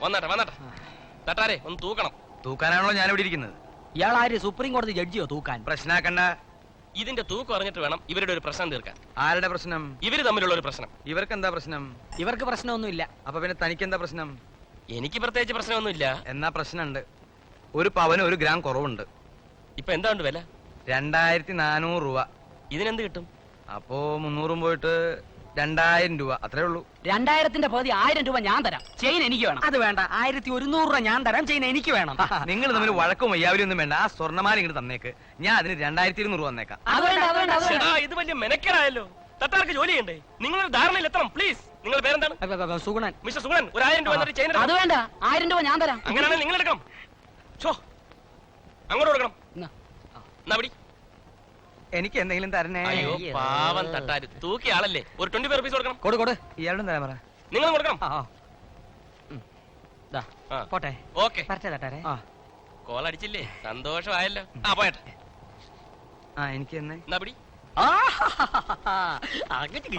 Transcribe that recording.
വന്നാട്ടെ തട്ടാരെ ഒന്ന് തൂക്കണം. തൂക്കാനാണല്ലോ ഞാൻ ഇവിടെ ഇരിക്കുന്നത്. ഇയാൾ ആര് സുപ്രീം കോടതി ജഡ്ജിയോ തൂക്കാൻ? പ്രശ്നാക്കണ്ട. ഇതിന്റെ തൂക്കം അറിഞ്ഞിട്ട് വേണം ഇവരുടെ ഒരു പ്രശ്നം തീർക്കാൻ. ആരുടെ പ്രശ്നം? ഇവര് തമ്മിലുള്ള ഒരു പ്രശ്നം. ഇവർക്ക് എന്താ പ്രശ്നം? ഇവർക്ക് പ്രശ്നമൊന്നുമില്ല. അപ്പൊ പിന്നെ തനിക്ക് എന്താ പ്രശ്നം? എനിക്ക് പ്രത്യേകിച്ച് പ്രശ്നമൊന്നുമില്ല. എന്നാ പ്രശ്നമുണ്ട്. ഒരു പവന് 1 ഗ്രാം കുറവുണ്ട്. ഇപ്പൊ എന്താ ഉണ്ട് വില? 2400 രൂപ. ഇതിനെന്ത് കിട്ടും? അപ്പോ 300 പോയിട്ട് 2000 രൂപ, അത്രേ ഉള്ളൂ. 2000ന്റെ പകുതി 1000 രൂപ ഞാൻ തരാം. ചെയിൻ എനിക്ക് വേണം. അത് വേണ്ട, 1100 രൂപ ഞാൻ തരാം. ചെയിൻ എനിക്ക് വേണം. നിങ്ങൾ തമ്മിൽ വഴക്കും വയ്യാവലും ഒന്നും വേണ്ട. ആ സ്വർണ്ണമാല ഇങ്ങോട്ട് തന്നേക്ക്. ഞാൻ അതിന് 2200 വന്നേക്കാം. അത് വേണ്ട, അത് വേണ്ട, അത് വേണ്ട. ഇത് വലിയ മെനക്കേടായല്ലോ. തട്ടാർക്ക് ജോലി ചെയ്യണ്ടേ? നിങ്ങളൊരു ധാരണയിൽ എത്തണം പ്ലീസ്. നിങ്ങളുടെ പേരെന്താണ്? സുഗുണൻ. മിസ്റ്റർ സുഗുണൻ, ഒരു 1000 രൂപ എന്നിട്ട് ചെയിൻ അത് വേണ്ട, 1000 രൂപ ഞാൻ തരാം. അങ്ങനെയാണെങ്കിൽ നിങ്ങൾ എടുക്കണം. അങ്ങോട്ട് കൊടുക്കണം. എന്നാ പിടി. എനിക്ക് എന്തെങ്കിലും തരണേ. അയ്യോ പാവം തട്ടാര്, തൂക്കിയ ആളല്ലേ. ഒരു 25 റുപ്പീസ് കൊടുക്കണം. കൊടു. ഇയാളും തരാൻ പറ. നിങ്ങൾ കൊടുക്കണം. പോട്ടെ. ഓക്കെ. കോൾ അടിച്ചില്ലേ? സന്തോഷമായല്ലോ. പോയട്ടെ. എനിക്ക് തന്നെ. എന്നാ പിടി. അങ്ങോട്ട്